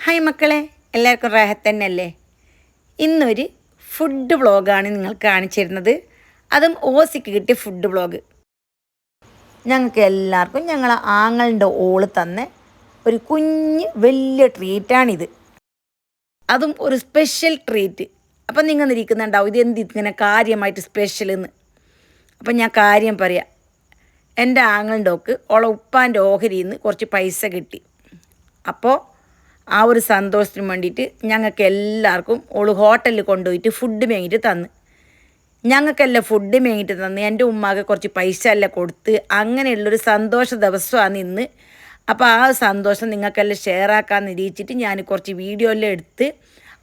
Hi മക്കളെ, എല്ലാവർക്കും റാഹത്ത് തന്നെയല്ലേ? ഇന്നൊരു ഫുഡ് വ്ളോഗാണ് നിങ്ങൾക്ക് കാണിച്ചിരുന്നത്. അതും ഓസിക്ക് കിട്ടിയ ഫുഡ് വ്ളോഗ്. ഞങ്ങൾക്ക് എല്ലാവർക്കും ഞങ്ങളെ ആങ്ങളുടെ ഓള് തന്ന ഒരു കുഞ്ഞ് വലിയ ട്രീറ്റാണിത്. അതും ഒരു സ്പെഷ്യൽ ട്രീറ്റ്. അപ്പം നിങ്ങൾ ഇരിക്കുന്നുണ്ടാവും ഇത് ഇങ്ങനെ കാര്യമായിട്ട് സ്പെഷ്യലെന്ന്. അപ്പം ഞാൻ കാര്യം പറയാം. എൻ്റെ ആങ്ങളുടെ ഓക്ക് ഓളെ ഉപ്പാൻ്റെ ഓഹരിയിൽ നിന്ന് കുറച്ച് പൈസ കിട്ടി. അപ്പോൾ ആ ഒരു സന്തോഷത്തിന് വേണ്ടിയിട്ട് ഞങ്ങൾക്ക് എല്ലാവർക്കും ഓള് ഹോട്ടലിൽ കൊണ്ടുപോയിട്ട് ഫുഡ് മേങ്ങിയിട്ട് തന്ന്. ഞങ്ങൾക്കെല്ലാം ഫുഡ് മേങ്ങിയിട്ട് തന്ന് എൻ്റെ ഉമ്മാക്ക് കുറച്ച് പൈസ എല്ലാം കൊടുത്ത് അങ്ങനെയുള്ളൊരു സന്തോഷ ദിവസമാണ് ഇന്ന്. അപ്പോൾ ആ സന്തോഷം നിങ്ങൾക്കെല്ലാം ഷെയർ ആക്കാമെന്ന് ഇരിച്ചിട്ട് ഞാൻ കുറച്ച് വീഡിയോ എല്ലാം എടുത്ത്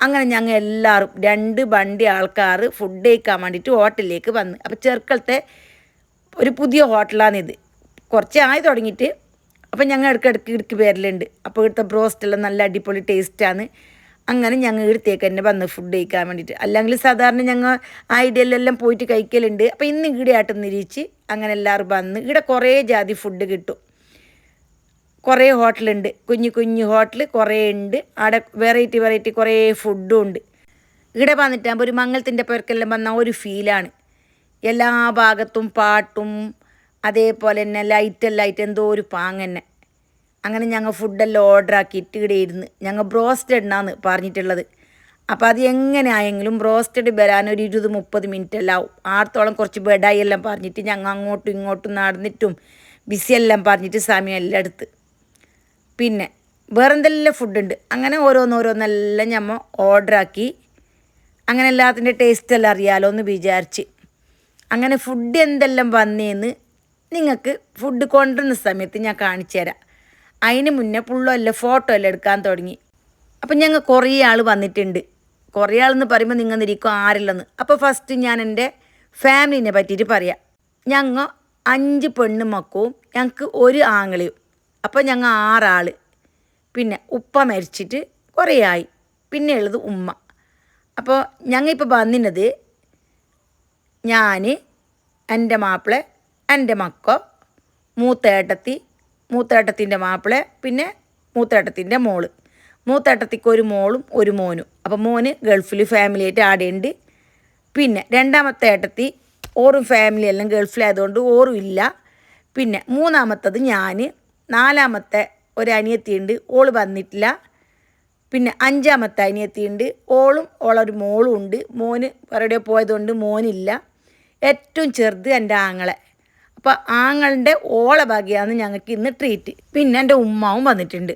അങ്ങനെ ഞങ്ങൾ എല്ലാവരും 2 വണ്ടി ആൾക്കാർ ഫുഡ് കഴിക്കാൻ വേണ്ടിയിട്ട് ഹോട്ടലിലേക്ക് വന്ന്. അപ്പോൾ ചെറുക്കലത്തെ ഒരു പുതിയ ഹോട്ടലാണിത്. കുറച്ച് ആയി തുടങ്ങിയിട്ട്. അപ്പം ഞങ്ങൾ ഇടയ്ക്ക് വരലുണ്ട്. അപ്പോൾ ഇവിടുത്തെ ബ്രോസ്റ്റെല്ലാം നല്ല അടിപൊളി ടേസ്റ്റാണ്. അങ്ങനെ ഞങ്ങൾ ഇവിടത്തേക്ക് തന്നെ വന്ന് ഫുഡ് കഴിക്കാൻ വേണ്ടിയിട്ട്. അല്ലെങ്കിൽ സാധാരണ ഞങ്ങൾ ഐഡിയയിലെല്ലാം പോയിട്ട് കഴിക്കലുണ്ട്. അപ്പോൾ ഇന്ന് ഇവിടെ ആയിട്ട് നിരീച്ച് അങ്ങനെ എല്ലാവരും വന്ന്. ഇവിടെ കുറേ ജാതി ഫുഡ് കിട്ടും. കുറേ ഹോട്ടലുണ്ട്, കുഞ്ഞു കുഞ്ഞു ഹോട്ടൽ കുറേ ഉണ്ട്. അവിടെ വെറൈറ്റി കുറേ ഫുഡും ഉണ്ട്. ഇവിടെ വന്നിട്ടാകുമ്പോൾ ഒരു മംഗലത്തിൻ്റെ പേർക്കെല്ലാം വന്ന ഒരു ഫീലാണ്. എല്ലാ ഭാഗത്തും പാട്ടും അതേപോലെ തന്നെ ലൈറ്റ് എന്തോ ഒരു പാങ്ങന്നെ. അങ്ങനെ ഞങ്ങൾ ഫുഡെല്ലാം ഓർഡർ ആക്കിയിട്ട് ഇവിടെ ഇരുന്ന് ഞങ്ങൾ ബ്രോസ്റ്റഡ് എന്നാണ് പറഞ്ഞിട്ടുള്ളത്. അപ്പോൾ അത് എങ്ങനെ ആയെങ്കിലും ബ്രോസ്റ്റഡ് വരാൻ ഒരു 20-30 മിനിറ്റ് എല്ലാം ആവും. ആടത്തോളം കുറച്ച് ബെഡായി എല്ലാം പറഞ്ഞിട്ട് ഞങ്ങൾ അങ്ങോട്ടും ഇങ്ങോട്ടും നടന്നിട്ടും ബിസിയെല്ലാം പറഞ്ഞിട്ട് സമയമെല്ലാം എടുത്ത്. പിന്നെ വേറെന്തെല്ലാം ഫുഡുണ്ട്. അങ്ങനെ ഓരോന്നെല്ലാം ഞമ്മ ഓർഡർ ആക്കി. അങ്ങനെ എല്ലാത്തിൻ്റെ ടേസ്റ്റ് എല്ലാം അറിയാലോ എന്ന് വിചാരിച്ച് അങ്ങനെ ഫുഡ് എന്തെല്ലാം വന്നേന്ന് നിങ്ങൾക്ക് ഫുഡ് കൊണ്ടുവരുന്ന സമയത്ത് ഞാൻ കാണിച്ചു തരാം. അതിന് മുന്നേ പുള്ളെല്ലാം ഫോട്ടോ എല്ലാം എടുക്കാൻ തുടങ്ങി. അപ്പം ഞങ്ങൾ കുറേ ആൾ വന്നിട്ടുണ്ട്. കുറേ ആളെന്ന് പറയുമ്പോൾ നിങ്ങൾ ഇരിക്കും ആരില്ലെന്ന്. അപ്പോൾ ഫസ്റ്റ് ഞാൻ എൻ്റെ ഫാമിലിനെ പറ്റിയിട്ട് പറയാം. ഞങ്ങൾ 5 പെണ്ണുമക്കവും ഞങ്ങൾക്ക് ഒരു ആങ്ങളെയും. അപ്പോൾ ഞങ്ങൾ 6 ആൾ. പിന്നെ ഉപ്പ മരിച്ചിട്ട് കുറേ ആയി. പിന്നെ ഉള്ളത് ഉമ്മ. അപ്പോൾ ഞങ്ങൾ ഇപ്പോൾ വന്നിരുന്നത് ഞാൻ, എൻ്റെ മാപ്പിള, എൻ്റെ മക്ക, മൂത്തേട്ടത്തിൻ്റെ മാപ്പിള, പിന്നെ മൂത്തേട്ടത്തിൻ്റെ മോള്. മൂത്തേട്ടത്തിക്ക് ഒരു മോളും ഒരു മോനും. അപ്പോൾ മോന് ഗൾഫിൽ ഫാമിലിയായിട്ട് ആടെയുണ്ട്. പിന്നെ രണ്ടാമത്തെ ഏട്ടത്തി ഓറും ഫാമിലിയെല്ലാം ഗൾഫിലായതുകൊണ്ട് ഓറും ഇല്ല. പിന്നെ മൂന്നാമത്തത് ഞാൻ. 4ാമത്തെ ഒരു അനിയത്തിയുണ്ട്, ഓള് വന്നിട്ടില്ല. പിന്നെ 5ാമത്തെ അനിയത്തിയുണ്ട്, ഓളും ഓളൊരു മോളും ഉണ്ട്. മോന് എവിടെയോ പോയതുകൊണ്ട് മോനില്ല. ഏറ്റവും ചെറുത് എൻ്റെ ആങ്ങളെ. അപ്പോൾ ആങ്ങളുടെ ഓള ഭാഗ്യമാണ് ഞങ്ങൾക്ക് ഇന്ന് ട്രീറ്റ്. പിന്നെ എൻ്റെ ഉമ്മാവും വന്നിട്ടുണ്ട്.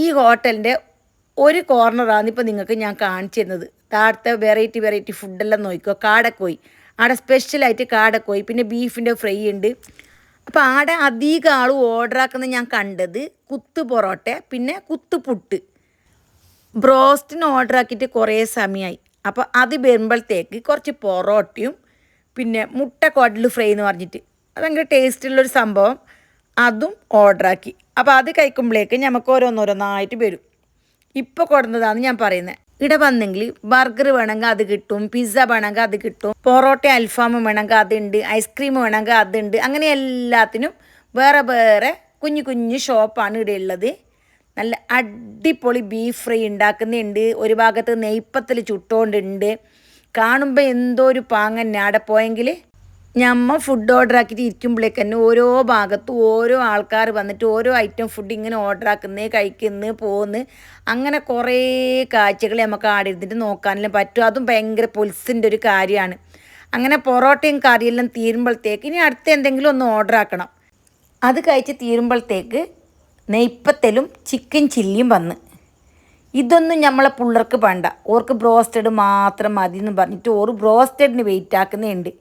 ഈ ഹോട്ടലിൻ്റെ ഒരു കോർണറാണ് ഇപ്പോൾ നിങ്ങൾക്ക് ഞാൻ കാണിച്ചു തരുന്നത്. താഴത്തെ വെറൈറ്റി ഫുഡെല്ലാം നോക്കിക്കോ. കാടക്കോയി ആടെ സ്പെഷ്യലായിട്ട് കാടക്കോയി, പിന്നെ ബീഫിൻ്റെ ഫ്രൈ ഉണ്ട്. അപ്പോൾ ആടെ അധികം ആൾ ഓർഡർ ആക്കുന്നത് ഞാൻ കണ്ടത് കുത്തു പൊറോട്ട, പിന്നെ കുത്തുപുട്ട്. ബ്രോസ്റ്റിന് ഓർഡർ ആക്കിയിട്ട് കുറേ സമയമായി. അപ്പോൾ അത് വരുമ്പോഴത്തേക്ക് കുറച്ച് പൊറോട്ടയും പിന്നെ മുട്ട കോടൽ ഫ്രൈ എന്ന് പറഞ്ഞിട്ട് അത് ഭയങ്കര ടേസ്റ്റുള്ളൊരു സംഭവം, അതും ഓർഡറാക്കി. അപ്പോൾ അത് കഴിക്കുമ്പോഴേക്ക് നമുക്ക് ഓരോന്നായിട്ട് വരും. ഇപ്പോൾ കൊടുന്നതാണ് ഞാൻ പറയുന്നത്. ഇവിടെ വന്നെങ്കിൽ ബർഗർ വേണമെങ്കിൽ അത് കിട്ടും, പിസ്സ വേണമെങ്കിൽ അത് കിട്ടും, പൊറോട്ട അൽഫാം വേണമെങ്കിൽ അതുണ്ട്, ഐസ്ക്രീം വേണമെങ്കിൽ അതുണ്ട്. അങ്ങനെ എല്ലാത്തിനും വേറെ കുഞ്ഞു ഷോപ്പാണ് ഇവിടെ ഉള്ളത്. നല്ല അടിപൊളി ബീഫ് ഫ്രൈ ഉണ്ടാക്കുന്നുണ്ട്. ഒരു ഭാഗത്ത് നെയ്പ്പത്തിൽ ചുട്ടുകൊണ്ടുണ്ട്. കാണുമ്പോൾ എന്തോ ഒരു പാങ്ങന്നെ. അവിടെ പോയെങ്കിൽ ഞമ്മ ഫുഡ് ഓർഡർ ആക്കിയിട്ട് ഇരിക്കുമ്പോഴേക്ക് തന്നെ ഓരോ ഭാഗത്തും ഓരോ ആൾക്കാർ വന്നിട്ട് ഓരോ ഐറ്റം ഫുഡ് ഇങ്ങനെ ഓർഡർ ആക്കുന്നത്, കഴിക്കുന്നത്, പോകുന്നു. അങ്ങനെ കുറേ കാഴ്ചകൾ നമുക്ക് ആടെ ഇരുന്നിട്ട് നോക്കാനെല്ലാം പറ്റും. അതും ഭയങ്കര പൊലിസിൻ്റെ ഒരു കാര്യമാണ്. അങ്ങനെ പൊറോട്ടയും കറിയെല്ലാം തീരുമ്പോഴത്തേക്ക് ഇനി അടുത്ത എന്തെങ്കിലും ഒന്ന് ഓർഡർ ആക്കണം. അത് കഴിച്ച് തീരുമ്പോഴത്തേക്ക് നെയ്പ്പത്തലും ചിക്കൻ ചില്ലിയും വന്ന്. ഇതൊന്നും നമ്മളെ പിള്ളേർക്ക് വേണ്ട, ഓർക്ക് ബ്രോസ്റ്റഡ് മാത്രം മതി എന്ന് പറഞ്ഞിട്ട് ഓർ ബ്രോസ്റ്റഡിന് വെയിറ്റ് ആക്കുന്നുണ്ട്.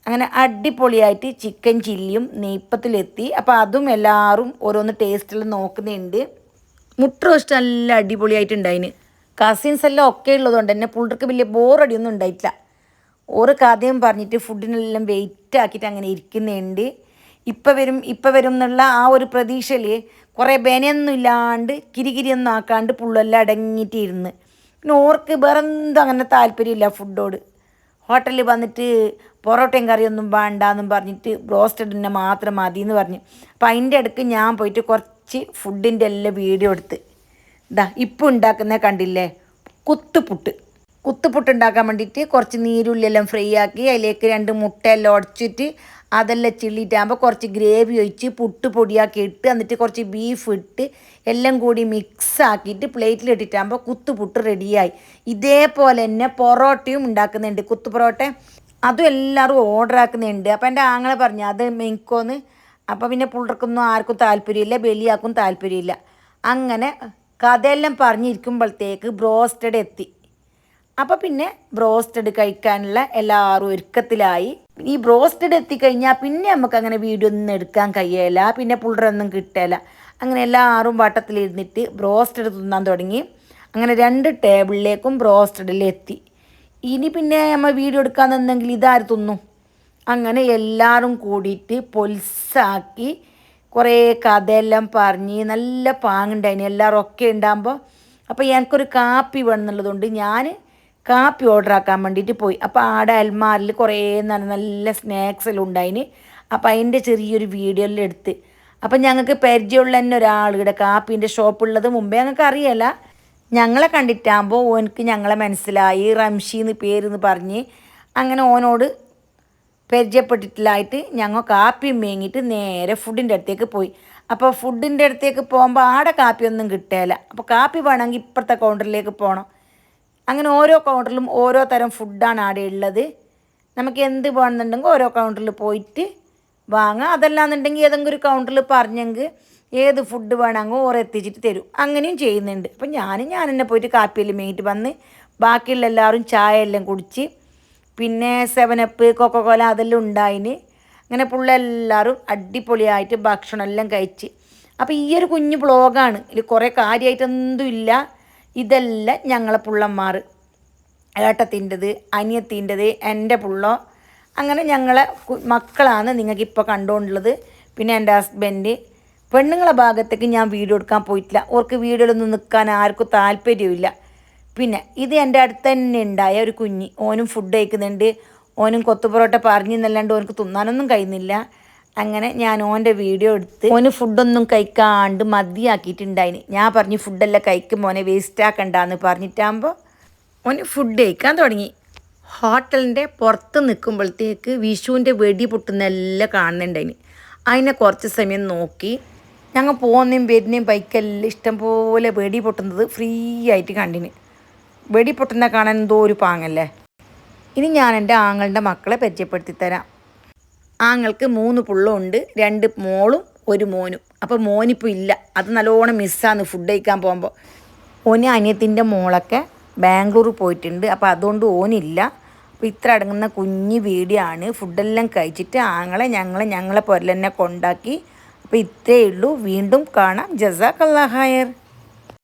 അങ്ങനെ അടിപൊളിയായിട്ട് ചിക്കൻ ചില്ലിയും നെയ്പ്പത്തിലെത്തി. അപ്പോൾ അതും എല്ലാവരും ഓരോന്ന് ടേസ്റ്റിൽ നോക്കുന്നുണ്ട്. മുട്ട റോസ്റ്റ് നല്ല അടിപൊളിയായിട്ടുണ്ടായിന്. കസിൻസ് എല്ലാം ഒക്കെ ഉള്ളതുകൊണ്ട് തന്നെ പിള്ളേർക്ക് വലിയ ബോറടിയൊന്നും ഉണ്ടായിട്ടില്ല. ഓറ് കഥയും പറഞ്ഞിട്ട് ഫുഡിനെല്ലാം വെയിറ്റ് ആക്കിയിട്ട് അങ്ങനെ ഇരിക്കുന്നുണ്ട്. ഇപ്പം വരും എന്നുള്ള ആ ഒരു പ്രതീക്ഷയിൽ കുറേ ബനയൊന്നും ഇല്ലാണ്ട് കിരിയൊന്നും ആക്കാണ്ട് പുള്ളെല്ലാം അടങ്ങിയിട്ട് ഇരുന്ന്. പിന്നെ ഓർക്ക് വേറെ എന്തും അങ്ങനെ താല്പര്യമില്ല ഫുഡോട്. ഹോട്ടലിൽ വന്നിട്ട് പൊറോട്ടയും കറിയൊന്നും വേണ്ടാന്നും പറഞ്ഞിട്ട് ബ്രോസ്റ്റഡിനെ മാത്രം മതി എന്ന് പറഞ്ഞു. അപ്പോൾ അതിൻ്റെ ഇടയ്ക്ക് ഞാൻ പോയിട്ട് കുറച്ച് ഫുഡിൻ്റെ എല്ലാം വീഡിയോ എടുത്ത് ഇതാ ഇപ്പോൾ ഉണ്ടാക്കുന്ന കണ്ടില്ലേ, കുത്തുപുട്ട്. കുത്തുപുട്ട് ഉണ്ടാക്കാൻ വേണ്ടിയിട്ട് കുറച്ച് നീരുള്ളിയെല്ലാം ഫ്രൈ ആക്കി അതിലേക്ക് 2 മുട്ടയെല്ലാം ഉടച്ചിട്ട് അതെല്ലാം ചിള്ളിയിട്ടാകുമ്പോൾ കുറച്ച് ഗ്രേവി ഒഴിച്ച് പുട്ട് പൊടിയാക്കി ഇട്ട് എന്നിട്ട് കുറച്ച് ബീഫ് ഇട്ട് എല്ലാം കൂടി മിക്സ് ആക്കിയിട്ട് പ്ലേറ്റിലിട്ടിട്ടാകുമ്പോൾ കുത്തുപുട്ട് റെഡിയായി. ഇതേപോലെ തന്നെ പൊറോട്ടയും ഉണ്ടാക്കുന്നുണ്ട്, കുത്തു പൊറോട്ട. അതും എല്ലാവരും ഓർഡർ ആക്കുന്നുണ്ട്. അപ്പോൾ എൻ്റെ ആങ്ങളെ പറഞ്ഞു അത് മെയ്ക്കോന്ന്. അപ്പോൾ പിന്നെ പുള്ളർക്കൊന്നും ആർക്കും താല്പര്യമില്ല, ബലിയാക്കും താല്പര്യമില്ല. അങ്ങനെ കഥയെല്ലാം പറഞ്ഞിരിക്കുമ്പോഴത്തേക്ക് ബ്രോസ്റ്റഡ് എത്തി. അപ്പോൾ പിന്നെ ബ്രോസ്റ്റഡ് കഴിക്കാനുള്ള എല്ലാവരും ഒരുക്കത്തിലായി. ഈ ബ്രോസ്റ്റഡ് എത്തിക്കഴിഞ്ഞാൽ പിന്നെ നമുക്ക് അങ്ങനെ വീഡിയോ ഒന്നും എടുക്കാൻ കഴിയില്ല, പിന്നെ പുള്ളറൊന്നും കിട്ടില്ല. അങ്ങനെ എല്ലാവരും വട്ടത്തിലിരുന്നിട്ട് ബ്രോസ്റ്റഡ് തിന്നാൻ തുടങ്ങി. അങ്ങനെ 2 ടേബിളിലേക്കും ബ്രോസ്റ്റഡിലെത്തി. ഇനി പിന്നെ നമ്മൾ വീഡിയോ എടുക്കാൻ നിന്നെങ്കിൽ ഇതാര് തിന്നും. അങ്ങനെ എല്ലാവരും കൂടിയിട്ട് പൊൽസാക്കി കുറേ കഥയെല്ലാം പറഞ്ഞ് നല്ല പാങ്ങുണ്ടായിന് എല്ലാവരും ഒക്കെ ഉണ്ടാകുമ്പോൾ. അപ്പോൾ എനിക്കൊരു കാപ്പി വേണമെന്നുള്ളതുകൊണ്ട് ഞാൻ കാപ്പി ഓർഡർ ആക്കാൻ വേണ്ടിയിട്ട് പോയി. അപ്പോൾ ആടെ അൽമാറിൽ കുറേ നല്ല സ്നാക്സ് എല്ലാം ഉണ്ടായിന്. അപ്പോൾ അതിൻ്റെ ചെറിയൊരു വീഡിയോ എല്ലാം എടുത്ത്. അപ്പം ഞങ്ങൾക്ക് പരിചയമുള്ള തന്നെ ഒരാളുടെ കാപ്പീൻ്റെ ഷോപ്പുള്ളത് മുമ്പേ ഞങ്ങൾക്ക് അറിയില്ല. ഞങ്ങളെ കണ്ടിട്ടാകുമ്പോൾ ഓനക്ക് ഞങ്ങളെ മനസ്സിലായി, റംഷി എന്ന് പേരെന്ന് പറഞ്ഞ്. അങ്ങനെ ഓനോട് പരിചയപ്പെട്ടിട്ടില്ലായിട്ട് ഞങ്ങൾ കാപ്പിയും മേങ്ങിയിട്ട് നേരെ ഫുഡിൻ്റെ അടുത്തേക്ക് പോയി. അപ്പോൾ ഫുഡിൻ്റെ അടുത്തേക്ക് പോകുമ്പോൾ ആടെ കാപ്പിയൊന്നും കിട്ടില്ല. അപ്പോൾ കാപ്പി വേണമെങ്കിൽ ഇപ്പുറത്തെ കൗണ്ടറിലേക്ക് പോകണം. അങ്ങനെ ഓരോ കൗണ്ടറിലും ഓരോ തരം ഫുഡാണ് അവിടെ ഉള്ളത്. നമുക്ക് എന്ത് വേണമെന്നുണ്ടെങ്കിൽ ഓരോ കൗണ്ടറിൽ പോയിട്ട് വാങ്ങാം. അതല്ലാന്നുണ്ടെങ്കിൽ ഏതെങ്കിലും ഒരു കൗണ്ടറിൽ പറഞ്ഞെങ്കിൽ ഏത് ഫുഡ് വേണമെങ്കിൽ ഓരോ എത്തിച്ചിട്ട് തരും. അങ്ങനെയും ചെയ്യുന്നുണ്ട്. അപ്പം ഞാൻ തന്നെ പോയിട്ട് കാപ്പിയെല്ലാം മേങ്ങിയിട്ട് വന്ന് ബാക്കിയുള്ള എല്ലാവരും ചായ എല്ലാം കുടിച്ച് പിന്നെ 7up കൊക്കോകോല അതെല്ലാം ഉണ്ടായിന്. അങ്ങനെ എല്ലാവരും അടിപൊളിയായിട്ട് ഭക്ഷണം എല്ലാം കഴിച്ച്. അപ്പോൾ ഈ ഒരു കുഞ്ഞു വ്ളോഗാണ്, ഇതിൽ കുറേ കാര്യമായിട്ടൊന്നും ഇല്ല. ഇതെല്ലാം ഞങ്ങളെ പുള്ളന്മാർ, ഏട്ടത്തിൻ്റെത്, അനിയത്തിൻ്റെത്, എൻ്റെ പുള്ളോ, അങ്ങനെ ഞങ്ങളെ മക്കളാണ് നിങ്ങൾക്കിപ്പോൾ കണ്ടുകൊണ്ടുള്ളത്. പിന്നെ എൻ്റെ ഹസ്ബൻഡ്. പെണ്ണുങ്ങളെ ഭാഗത്തേക്ക് ഞാൻ വീഡിയോ എടുക്കാൻ പോയിട്ടില്ല, ഓർക്ക് വീഡിയോയിലൊന്നും നിൽക്കാൻ ആർക്കും താല്പര്യമില്ല. പിന്നെ ഇത് എൻ്റെ അടുത്ത് തന്നെ ഉണ്ടായ ഒരു കുഞ്ഞ്, ഓനും ഫുഡ് കഴിക്കുന്നുണ്ട്. ഓനും കൊത്തുപൊറോട്ട പറഞ്ഞെന്നല്ലാണ്ട് ഓനക്ക് തിന്നാനൊന്നും കഴിയുന്നില്ല. അങ്ങനെ ഞാൻ ഓൻ്റെ വീഡിയോ എടുത്ത് ഓന് ഫുഡൊന്നും കഴിക്കാണ്ട് മതിയാക്കിയിട്ടുണ്ടായിന്. ഞാൻ പറഞ്ഞു ഫുഡെല്ലാം കഴിക്കുമ്പോൾ ഓനെ വേസ്റ്റ് ആക്കണ്ടെന്ന് പറഞ്ഞിട്ടാകുമ്പോൾ ഓന് ഫുഡ് കഴിക്കാൻ തുടങ്ങി. ഹോട്ടലിൻ്റെ പുറത്ത് നിൽക്കുമ്പോഴത്തേക്ക് വിഷുവിൻ്റെ വെടി പൊട്ടുന്നെല്ലാം കാണുന്നുണ്ടായിന്. അതിനെ കുറച്ച് സമയം നോക്കി. ഞങ്ങൾ പോകുന്നതും വരുന്നതും ബൈക്കെല്ലാം ഇഷ്ടംപോലെ വെടി പൊട്ടുന്നത് ഫ്രീ ആയിട്ട് കണ്ടിന്. വെടി പൊട്ടുന്ന കാണാൻ എന്തോ ഒരു പാങ്ങല്ലേ. ഇനി ഞാൻ എൻ്റെ ആങ്ങളുടെ മക്കളെ പരിചയപ്പെടുത്തി തരാം. ആങ്ങൾക്ക് 3 പുള്ളുണ്ട്, 2 മോളും 1 മോനും. അപ്പോൾ മോനിപ്പോൾ ഇല്ല, അത് നല്ലോണം മിസ്സാണ് ഫുഡ് കഴിക്കാൻ പോകുമ്പോൾ. ഓന് അനിയത്തിൻ്റെ മോളൊക്കെ ബാംഗ്ലൂർ പോയിട്ടുണ്ട്, അപ്പോൾ അതുകൊണ്ട് ഓനില്ല. അപ്പോൾ ഇത്ര അടങ്ങുന്ന കുഞ്ഞ് വീഡിയോ ആണ്. ഫുഡെല്ലാം കഴിച്ചിട്ട് ഞങ്ങളെ പൊരൽ തന്നെ കൊണ്ടാക്കി. അപ്പോൾ ഇത്രയേ ഉള്ളൂ. വീണ്ടും കാണാം. ജസാക്കല്ലാഹ് ഖൈർ.